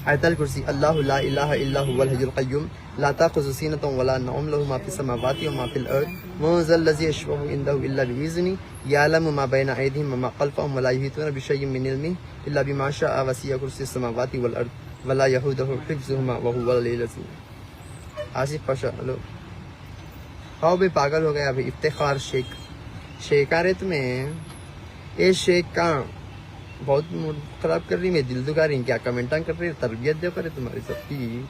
आयतल कुर्सी, अल्लाहु ला इलाहा इल्ला हुवल हय्युल क़य्यूम ला ताख़ुज़ुहु सीनतुन वला नौम लहू मा फ़िस समावाति व मा फ़िल अर्ज़ मन ज़ल लज़ी यशफ़अउ इंदहु इल्ला बिइज़्निही यअलमु मा बैना अयदीहिम व मा ख़ल्फ़हुम व ला युहीतूना बिशय्यिन मिन इल्मिही इल्ला बिमा शाअ वसिअ कुर्सियुहु समावाति वल अर्ज़ व ला यऊदुहु हिफ़्ज़ुहुमा व हुवल अलिय्युल अज़ीम। आसिफ पाशा, हेलो। हाँ भाई, पागल हो गया अभी। इफ्तिखार शेख, शेखा रे तुम्हें ये शेख का बहुत मूड खराब कर रही, मैं दिल दुखा रही, क्या कमेंटा कर रही, तरबियत दे करे तुम्हारी सबकी।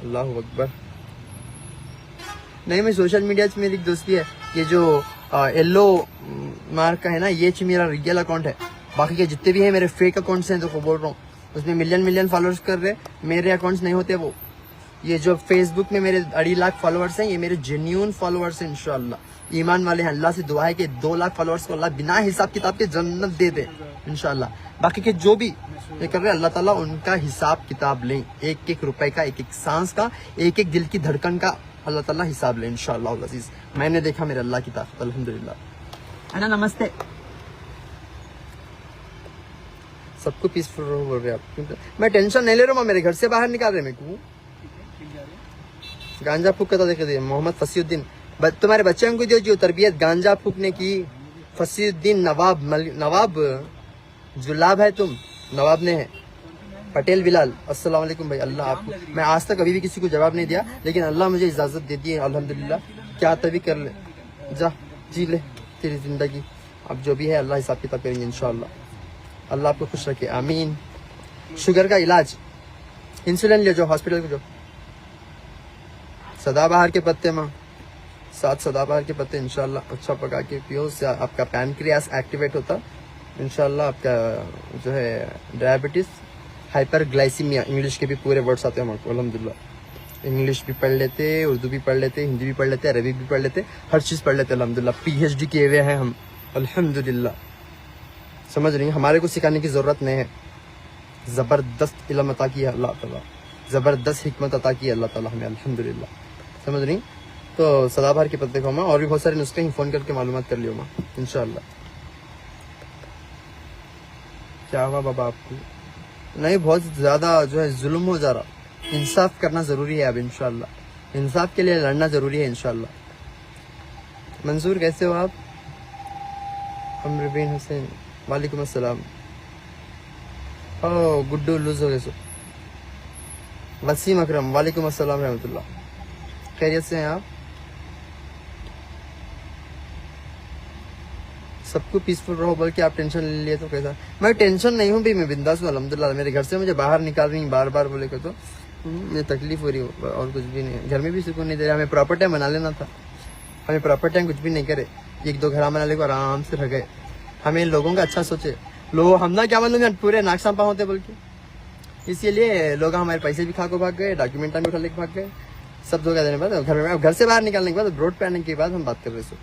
अल्लाह अकबर। नहीं, मैं सोशल मीडिया से मेरी दोस्ती है, ये जो येलो मार्क का है ना, ये मेरा रियल अकाउंट है। बाकी के जितने भी है मेरे फेक अकाउंट्स हैं, तो बोल रहा हूँ उसमें मिलियन फॉलोअर्स कर रहे, मेरे अकाउंट्स नहीं होते वो। ये जो फेसबुक में मेरे 2.5 लाख फॉलोअर्स हैं, ये मेरे जेन्यून फॉलोअर्स हैं। इंशाल्लाह ईमान वाले हैं। अल्लाह से दुआ है कि 2 लाख फॉलोअर्स को अल्लाह बिना हिसाब किताब के जन्नत दे दे इंशाल्लाह। बाकी के जो भी ये कर रहे हैं, अल्लाह ताला उनका हिसाब किताब लें, एक एक रुपए का, एक एक सांस का, एक एक दिल की धड़कन का अल्लाह ताला हिसाब लें इंशाल्लाह अज़ीज़। मैंने देखा मेरे अल्लाह की ताकत, अल्हम्दुलिल्लाह। अना नमस्ते। सबको पीसफुल रहो बोल रहे आप। मैं टेंशन नहीं ले रहा हूँ, मेरे घर से बाहर निकाल रहे मेरे को। गांजा फूक का तो देख दिए मोहम्मद फसीउद्दीन, तुम्हारे बच्चों को जो तरबियत गांजा फूकने की। फसीउद्दीन नवाब जुलाब है तुम, नवाब ने है। पटेल बिलाल, अस्सलाम वालेकुम भाई। अल्लाह आपको, मैं आज तक कभी भी किसी को जवाब नहीं दिया, लेकिन अल्लाह मुझे इजाजत दे दी है अल्हम्दुलिल्लाह। क्या तभी कर ले, जा जी ले तेरी जिंदगी। अब जो भी है अल्लाह हिसाब किताब करेंगे इंशाल्लाह। अल्लाह आपको खुश रखे, आमीन। शुगर का इलाज, इंसुलिन ले जाओ हॉस्पिटल को, जाओ। सदाबहार के पत्ते माँ, 7 सदाबहार के पत्ते इंशाल्लाह अच्छा पका के पियो, उससे आपका पैनक्रियास एक्टिवेट होता इंशाल्लाह। आपका जो है डायबिटीज, हाइपरग्लाइसीमिया, इंग्लिश के भी पूरे वर्ड्स आते हैं हमारे अल्हम्दुलिल्लाह। इंग्लिश भी पढ़ लेते, उर्दू भी पढ़ लेते, हिंदी भी पढ़ लेते, अरबी भी पढ़ लेते, हर चीज़ पढ़ लेते अल्हम्दुलिल्लाह। PhD किए हुए हैं हम अल्हम्दुलिल्लाह। समझ रही हैं, हमारे को सिखाने की ज़रूरत नहीं है। ज़बरदस्त इल्म अता किया अल्लाह ताला, ज़बरदस्त हिकमत अता की अल्लाह ताला हमें अल्हम्दुलिल्लाह। समझ रही। तो सदाबहार के पत्ते खाओ माँ, और भी बहुत सारे नुस्खे ही फ़ोन करके मालूमात कर लियो माँ इंशाल्लाह। क्या हुआ बाबा आपको? नहीं, बहुत ज़्यादा जो है जुल्म हो जा रहा, इंसाफ करना ज़रूरी है अब इंशाल्लाह। इंसाफ के लिए लड़ना ज़रूरी है इंशाल्लाह। मंसूर कैसे हो आप? अमरबीन हुसैन, वालेकुम अस्सलाम। ओ गुड्डू लूज हो गए सो। वसीम अकरम, वालेकुम अस्सलाम रहमतुल्लाह। खैरियत से हैं आप? सबको पीसफुल रहो, बल्कि आप टेंशन ले लिए तो कैसा? मैं टेंशन नहीं हूँ भाई, मैं बिंदास हूँ अल्हम्दुलिल्लाह। मेरे घर से मुझे बाहर निकाल रही बार बार बोले को, तो मुझे तकलीफ हो रही है और कुछ भी नहीं। घर में भी सुकून नहीं दे रहा। हमें प्रॉपर टाइम बना लेना था, हमें प्रॉपर टाइम कुछ भी नहीं करे, 1-2 घर बना ले को आराम से रह गए। हमें लोगों का अच्छा सोचे, लोग हम ना क्या मालूम पूरे नाकसाम पाँव होते, बल्कि इसीलिए लोग हमारे पैसे भी खा को भाग गए, डॉक्यूमेंट भी उठा लेके भाग गए, सब धोखा देने के बाद घर से बाहर निकालने के बाद, रोड पे आने के बाद हम बात कर रहे थे।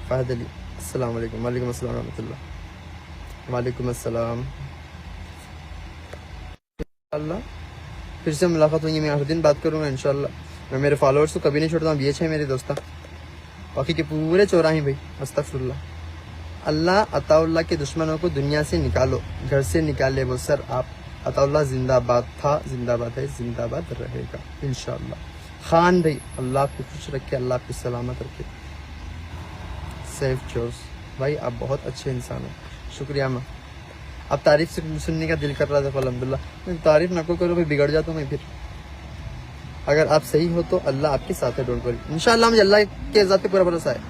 फ़हद अली, अस्सलाम वालेकुम। वालेकुम अस्सलाम रहमतुल्लाह। वालेकुम अस्सलाम। अल्लाह फिर से मुलाकात होगी, मैं हर दिन बात करूँगा इंशाल्लाह। मैं मेरे फॉलोअर्स को कभी नहीं छोड़ता हूँ, ये 6 मेरे दोस्त, बाकी के पूरे 14 भाई। अस्तगफिरुल्लाह। अल्लाह अताउल्लाह के दुश्मनों को दुनिया से निकालो, घर से निकाले वो सर आप। अताउल्लाह जिंदाबाद था, जिंदाबाद है, जिंदाबाद रहेगा इंशाल्लाह। खान भाई, अल्लाह आपको खुश रखे, अल्लाह आपको सलामत रखे। सेफ चोर्स भाई, आप बहुत अच्छे इंसान हैं, शुक्रिया माँ। अब तारीफ से सुनने का दिल कर रहा था अल्हम्दुलिल्लाह। तारीफ ना करो भाई, बिगड़ जाता हूँ मैं फिर। अगर आप सही हो तो अल्लाह आपके साथ है, डोंट वरी इंशाल्लाह। मुझे अल्लाह के ज़ात पे पूरा भरोसा है।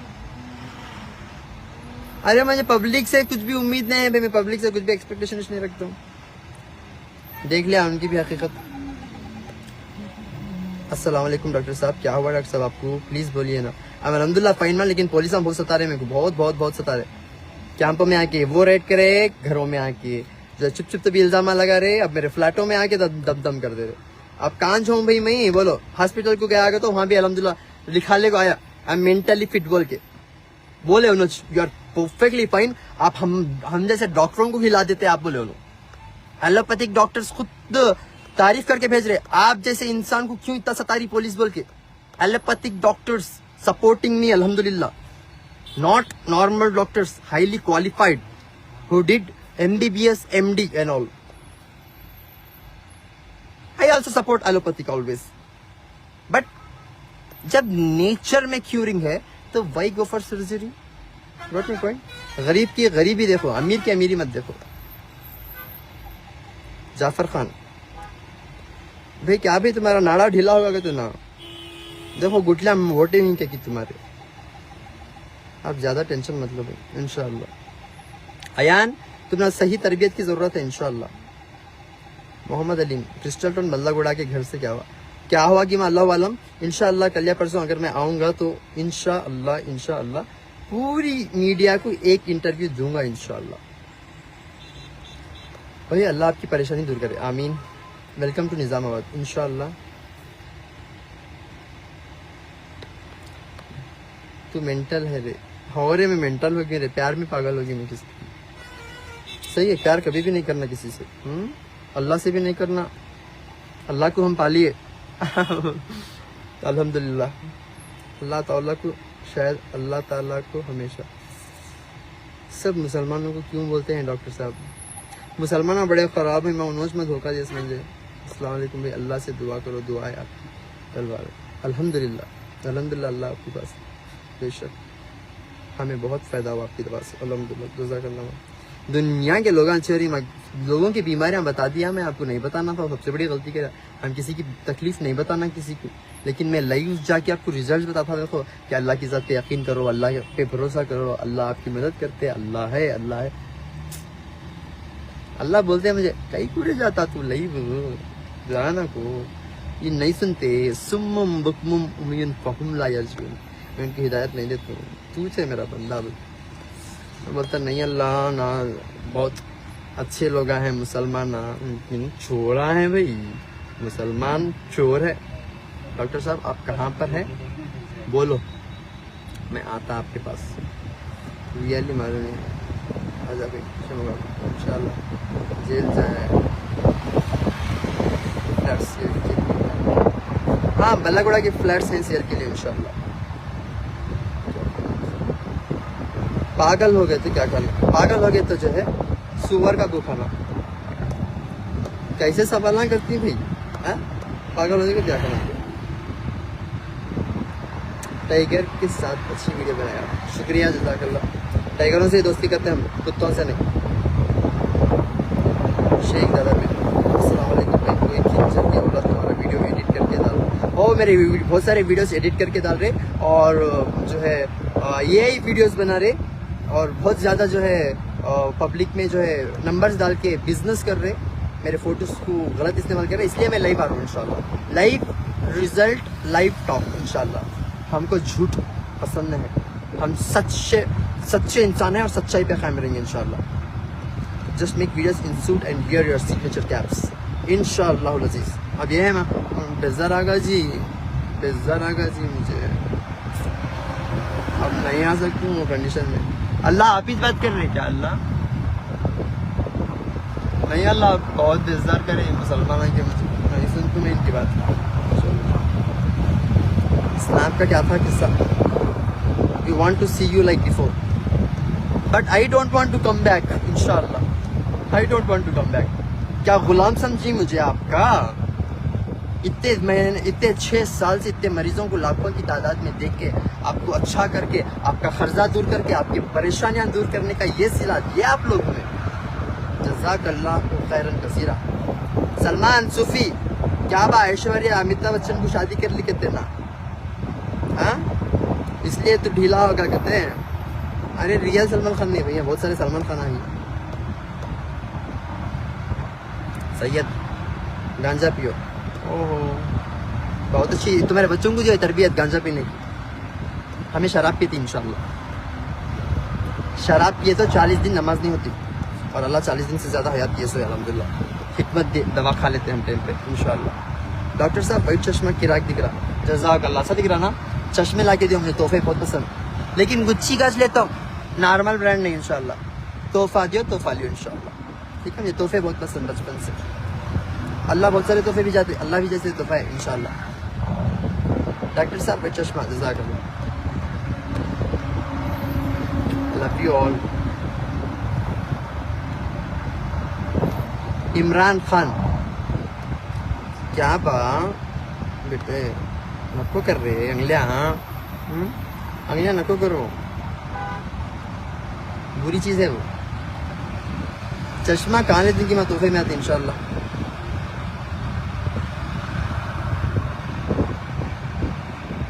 अरे मुझे पब्लिक से कुछ भी उम्मीद नहीं है भाई, मैं पब्लिक से कुछ भी एक्सपेक्टेशन नहीं रखता हूँ। देख लिया उनकी भी हकीकत। अस्सलाम वालेकुम डॉक्टर साहब, क्या हुआ डॉक्टर साहब आपको? प्लीज़ बोलिए ना। अब अल्हम्दुलिल्लाह फाइन में, लेकिन पुलिस हम बहुत सता रहे मेरे को, बहुत सता रहे। कैंपों में आके वो रेड करे, घरों में आके जो चुप तो भी इल्जाम लगा रहे, अब मेरे फ्लैटों में आके दम कर दे रहे। अब कान छो भाई मैं, बोलो हॉस्पिटल को गया तो वहाँ भी अल्हम्दुलिल्लाह लिखाने को आया, आई एम मेंटली फिट बोल के बोले उन्होंने, यू आर परफेक्टली फाइन। आप हम जैसे डॉक्टरों को हिला देते आप, बोले उन्होंने। एलोपैथिक डॉक्टर्स खुद तारीफ करके भेज रहे, आप जैसे इंसान को क्यों इतना सता रही पुलिस बोल के। एलोपैथिक डॉक्टर्स सपोर्टिंग मी अल्हम्दुलिल्लाह, not normal doctors, highly qualified who did MBBS, MD and all. I also support allopathic always. But जब नेचर में क्यूरिंग है तो why go for surgery? Got my point? गरीब की गरीबी देखो, अमीर की अमीरी मत देखो. जाफर खान भाई क्या भी तुम्हारा नाड़ा ढीला होगा कि तो ना देखो गुटलियां मोटे नहीं क्या कि तुम्हारे. आप ज्यादा टेंशन मत लो भाई इंशाल्लाह. अयान तुम्हें सही तरबियत की जरूरत है इंशाल्लाह. मोहम्मद अलीम क्रिस्टल टाउन बल्लागुड़ा के घर से क्या हुआ कि मैं अल्लाह वालम इंशाल्लाह कल या परसों अगर मैं आऊंगा तो इंशाल्लाह पूरी मीडिया को एक इंटरव्यू दूंगा इंशाल्लाह. भाई अल्लाह आपकी परेशानी दूर करे आमीन. वेलकम टू निजामाबाद इंशाल्लाह. तू मेंटल है रे. हौरे में मेंटल हो गई रे. प्यार में पागल हो गई मैं किसी. सही है प्यार कभी भी नहीं करना किसी से. अल्लाह से भी नहीं करना. अल्लाह को हम पालिए. अल्हम्दुलिल्लाह. अल्लाह ताला को शायद अल्लाह ताला को हमेशा. सब मुसलमानों को क्यों बोलते हैं डॉक्टर साहब मुसलमान बड़े ख़राब है. मैं उन्होंने में धोखा दिया समझे. अस्सलाम वालेकुम भाई. अल्लाह से दुआ करो. दुआ है आपकी तलवार. अल्हम्दुलिल्लाह अल्लाह आपके पास बेशक हमें बहुत फ़ायदा हुआ आपकी दवा से. अल्हम्दुलिल्लाह जज़ाकल्लाह. दुनिया के लोगों की बीमारियां बता दिया. मैं आपको नहीं बताना था. सबसे बड़ी गलती करा. हम किसी की तकलीफ नहीं बताना किसी को. लेकिन मैं लाइव जाके आपको रिजल्ट बताता देखो कि अल्लाह की ज़ात पे यकीन करो. अल्लाह पे भरोसा करो. अल्लाह आपकी मदद करते हैं. अल्लाह है. अल्लाह बोलते हैं मुझे कई कुड़े जाता तू लाइव जाना को. ये नहीं सुनते. सुम्मुम बुकमुम उम्मीन फहुम ला यर्जुन. मैं उनकी हिदायत नहीं देता हूँ. तू से मेरा बंदा बोलता नहीं अल्लाह ना बहुत अच्छे लोग हैं मुसलमान ना छोड़ा है भाई. मुसलमान चोर है. डॉक्टर साहब आप कहाँ पर हैं बोलो मैं आता आपके पास. रियली मालूम नहीं. आजा भाई इंशाल्लाह. जेल जाए फ्लैट्स के लिए. हाँ बल्लागुड़ा के फ्लैट्स हैं शेयर के लिए इंशाल्लाह. पागल हो गए तो क्या करना. पागल हो गए तो जो है सुअर का गो खाना. कैसे सवाल करती भाई. पागल हो गए तो क्या करना. टाइगर के साथ अच्छी वीडियो बनाया. शुक्रिया जज़ाकल्लाह. टाइगरों से दोस्ती करते हैं हम कुत्तों से नहीं. शेख दादा अस्सलाम वालेकुम भाई. कोई खिंचर की औरत तुम्हारा वीडियो एडिट करके डाल. ओ मेरे बहुत सारे वीडियोस एडिट करके डाल रहे और जो है ये वीडियोस बना रहे और बहुत ज़्यादा जो है पब्लिक में जो है नंबर्स डाल के बिजनेस कर रहे. मेरे फोटोज को गलत इस्तेमाल कर रहे. इसलिए मैं लाइव आ रहा हूँ इंशाल्लाह. लाइव रिजल्ट लाइव टॉक इंशाल्लाह. हमको झूठ पसंद है. हम सच्चे इंसान हैं और सच्चाई पे कायम रहेंगे इंशाल्लाह. Just make videos in suit and wear your signature caps इंशाल्लाह अज़ीज़. अब ये है मैं बेजार आगा जी मुझे अब नहीं आ सकती हूँ कंडीशन में. अल्लाह आप इस बात कर रहे हैं क्या. अल्लाह नहीं. अल्लाह बहुत बेजार करे मुसलमान के. मुझे नहीं सुन तुम्हें इनकी बात. इस्लाम का क्या था किस्सा. We want to see you like before but I don't want to come back इंशाल्लाह. I don't want to come back. क्या गुलाम समझी मुझे आपका. इतने 6 साल से इतने मरीजों को लाखों की तादाद में देख के आपको अच्छा करके आपका खर्चा दूर करके आपकी परेशानियां दूर करने का ये सिला दिया आप लोगों ने. जज़ाकल्लाह खैरन कसीरा. सलमान सूफी क्या बा ऐश्वर्या अमिताभ बच्चन को शादी कर ली कहते ना. हाँ इसलिए तो ढीला होगा कहते हैं. अरे रियल सलमान खान नहीं भैया. बहुत सारे सलमान खान हैं. सैयद गांजा पियो. ओहो बहुत अच्छी. तुम्हारे बच्चों को जो है तरबियत गांजा पीने की. हमें शराब पीती इंशाल्लाह. शराब पिए तो 40 दिन नमाज नहीं होती और अल्लाह 40 दिन से ज़्यादा हयात दिए. सो अल्हम्दुलिल्लाह हिकमत दे. दवा खा लेते हैं हम टाइम पे इंशाल्लाह. डॉक्टर साहब वाइट चश्मा किराक दिख रहा. जज़ाकल्लाह. सा दिख रहा ना. चश्मे ला के दियो मुझे. तोहफे बहुत पसंद. लेकिन गुच्ची का लेता हूँ. नॉर्मल ब्रांड नहीं इंशाल्लाह. तोहफा दियो तोहफा लियो इंशाल्लाह. ठीक है. मुझे तोहफे बहुत पसंद बचपन से. अल्लाह बहुत सारे तोहफे भी जाते. अल्लाह भी जैसे तोहफा है इंशाल्लाह. डॉक्टर साहब वाइट चश्मा. जज़ाकल्लाह. Love you all. Imran Khan क्या बा बेटे नको कर रे अंगल्या अंगल्या नको करो बुरी चीज है वो चश्मा काले दिन की मैं तोहफे में आती इंशाल्लाह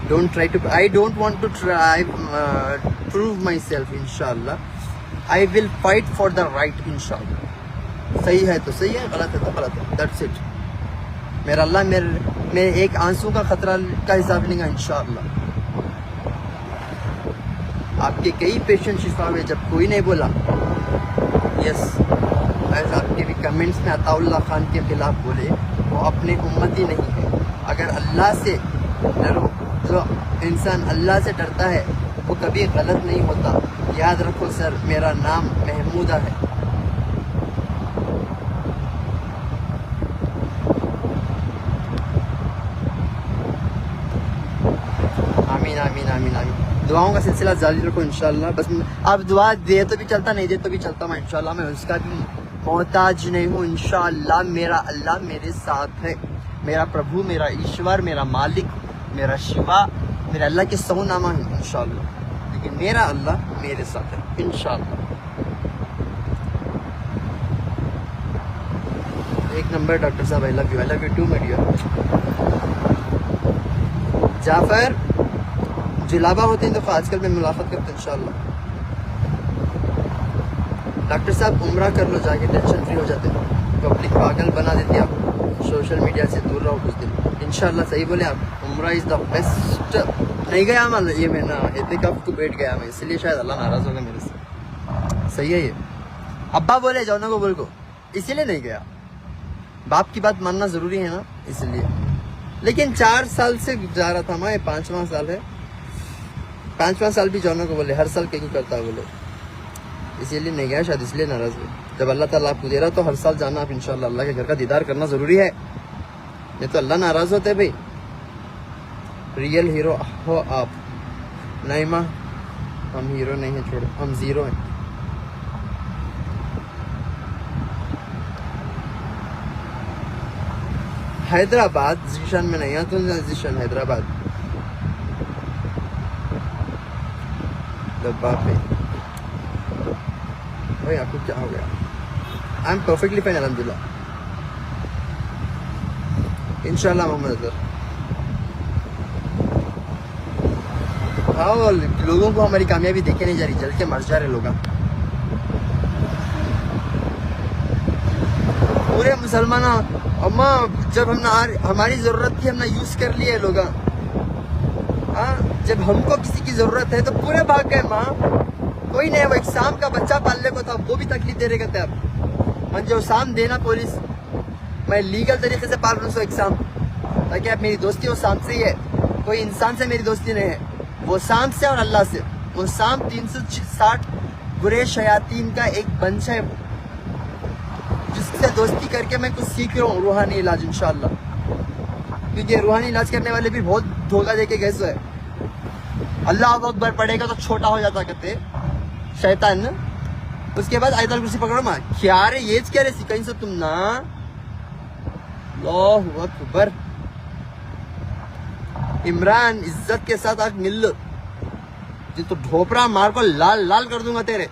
don't try to I don't want to try prove myself inshallah I will fight for the right inshallah सही है तो सही है गलत है तो गलत है that's it मेरा अल्लाह मेरे एक आंसू का खतरा का हिसाब लेगा इंशाअल्लाह आपके कई पेशेंट शिफा हुए जब कोई नहीं बोला यस आपके भी कमेंट्स में अताउल्लाह खान के खिलाफ बोले वो अपने उम्मती नहीं है अगर अल्लाह से डरो जो इंसान अल्लाह से डरता है वो कभी गलत नहीं होता याद रखो सर मेरा नाम महमूदा है आमीन आमीन आमीन आमीन दुआओं का सिलसिला जारी रखो इंशाल्लाह बस आप दुआ दे तो भी चलता नहीं दे तो भी चलता मैं इंशाल्लाह मैं उसका भी मोहताज नहीं हूँ इंशाल्लाह मेरा अल्लाह मेरे साथ है मेरा प्रभु मेरा ईश्वर मेरा मालिक मेरा शिवा मेरे अल्लाह के 100 नामा है इंशाल्लाह लेकिन मेरा अल्लाह मेरे साथ है इंशाल्लाह एक नंबर डॉक्टर साहब आई लव यू टू मेडिया जाफर जुलाबा होते हैं तो आजकल में मुलाकात करते इंशाल्लाह डॉक्टर साहब उम्रा कर लो जाके टेंशन फ्री हो जाते पब्लिक पागल बना देती है आपको सोशल मीडिया से दूर रहो कुछ दिन इंशाल्लाह सही बोले आप उम्रा इज़ द बेस्ट नहीं गया मैं ये मैं ना एतिकाफ तो बैठ गया मैं इसलिए शायद अल्लाह नाराज़ होगा मेरे से सही है ये अब्बा बोले जाओ ना को बोल को इसीलिए नहीं गया बाप की बात मानना ज़रूरी है ना इसलिए लेकिन 4 साल से जा रहा था मैं 5वां साल है 5वां साल भी जाना को बोले हर साल क्यों करता है बोले इसीलिए नहीं गया शायद इसलिए नाराज़ हुए जब अल्लाह ताला आपको दे रहा तो हर साल जाना आप इंशाल्लाह अल्लाह के घर का दीदार करना ज़रूरी है नहीं तो अल्लाह नाराज़ होते भाई रियल हीरो हो आप नहीं माँ हम हीरो नहीं हैं छोड़ो हम ज़ीरो हैं हैदराबाद जीशन में नहीं आता जीशन हैदराबाद डब्बा पे भाई आपको क्या हो गया आई एम परफेक्टली फाइन अल्हम्दुलिल्लाह इंशाल्लाह मोहम्मद अजहर हाँ लोगों को हमारी कामयाबी देखे नहीं जा रही जल के मर जा रहे लोग पूरे मुसलमान अम्मा जब हमने हमारी ज़रूरत थी हमने यूज़ कर लिए लोग जब हमको किसी की ज़रूरत है तो पूरे भाग गए माँ कोई नहीं वो एक शाम का बच्चा पालने को था वो भी तकलीफ दे रहे थे अब मैं जो शाम देना पुलिस मैं लीगल तरीके से पाल रहा हूँ एक शाम ताकि आप मेरी दोस्ती वो शाम से ही है कोई इंसान से मेरी दोस्ती नहीं है वो शाम से और अल्लाह से वो शाम 360 बुरे शयातीन का एक बंच है जिससे दोस्ती करके मैं कुछ सीख रहा हूँ रूहानी इलाज इंशाल्लाह क्योंकि रूहानी इलाज करने वाले भी बहुत धोखा देके गए है अल्लाह अकबर पढ़ेगा तो छोटा हो जाता कहते शैतान ना उसके बाद आयतल कुर्सी पकड़ो माँ क्या रे ये क्या रे कहीं से तुम ना अल्लाहु अकबर इमरान इज्जत के साथ आग मिल लो तो ढोपरा मार को लाल लाल कर दूंगा तेरे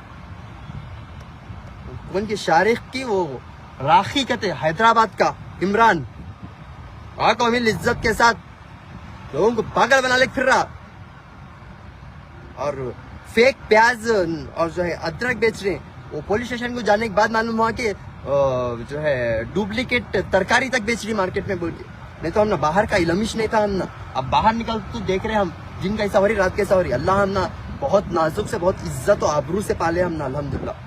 कौन की शारिक की वो राखी कहते हैदराबाद का इमरान कौमिल इज्जत के साथ लोगों को पागल बना ले फिर रहा और फेक प्याज और जो है अदरक बेच रहे वो पुलिस स्टेशन को जाने के बाद मालूम हुआ कि जो है डुप्लीकेट तरकारी तक बेच रही मार्केट में बोल के नहीं तो हम ना बाहर का इलमिश नहीं था हम ना अब बाहर निकल तो देख रहे हम दिन कैसा हो रही रात कैसा हो रही अल्लाह हम ना बहुत नाजुक से बहुत इज्जत और आबरू से पाले हम ना अल्हम्दुलिल्लाह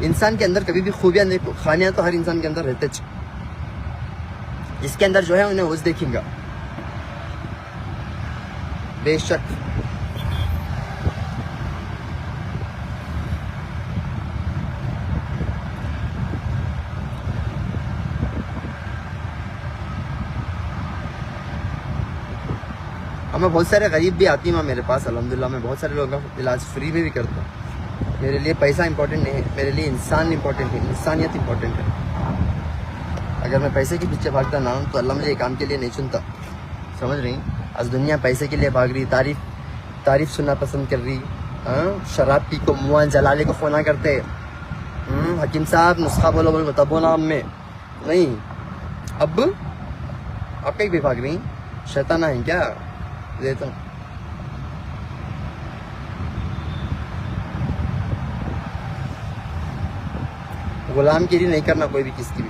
इंसान के अंदर कभी भी खूबियां नहीं खानियां तो हर इंसान के अंदर रहते जिसके अंदर जो है उन्हें उस देखेंगे बेशक मैं बहुत सारे गरीब भी आती हैं मेरे पास, अल्हम्दुलिल्लाह मैं बहुत सारे लोगों का इलाज फ्री में भी करता हूँ। मेरे लिए पैसा इंपॉर्टेंट नहीं है, मेरे लिए इंसान इंपॉर्टेंट है, इंसानियत इंपॉर्टेंट है। अगर मैं पैसे के पीछे भागता ना तो अल्लाह मुझे काम के लिए नहीं चुनता, समझ रही? आज दुनिया पैसे के लिए भाग रही, तारीफ सुनना पसंद कर रही। शराब पी को मुँह जलाले को फोना करते, हकीम साहब नुस्खा बोलो बोलो तब बोला में नहीं। अब आप कहीं भी भाग रही, शैताना है क्या? देता हूँ गुलामगिरी नहीं करना कोई भी किसकी भी,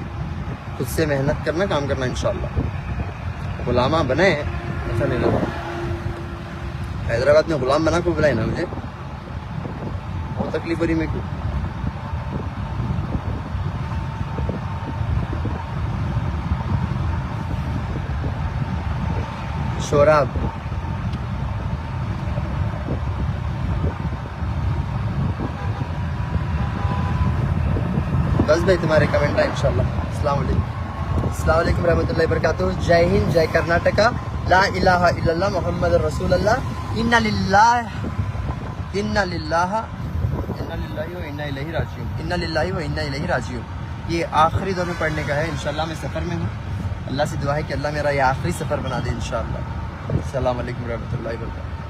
खुद से मेहनत करना, काम करना इंशाल्लाह। गुलामा बने ऐसा नहीं लगा। हैदराबाद में गुलाम बना को बुलाए ना मुझे, बहुत तकलीफ हो रही मेरे को। शोराब बस भाई तुम्हारे कमेंट है इंशाल्लाह। अस्सलाम वालेकुम रहमतुल्लाहि वबरकातुहू। जय हिंद, जय कर्नाटका, ला इलाहा इल्लल्लाह मुहम्मद रसूलुल्लाह। इन्ना लिल्लाहि व इन्ना इलैहि राजिऊन। ये आखिरी दौर में पढ़ने का है इंशाल्लाह। मैं सफ़र में हूँ, अल्लाह से दुआ है कि अल्लाह मेरा ये आखिरी सफ़र बना दे इंशाल्लाह। अस्सलाम वालेकुम रहमतुल्लाहि वबरकातुहू।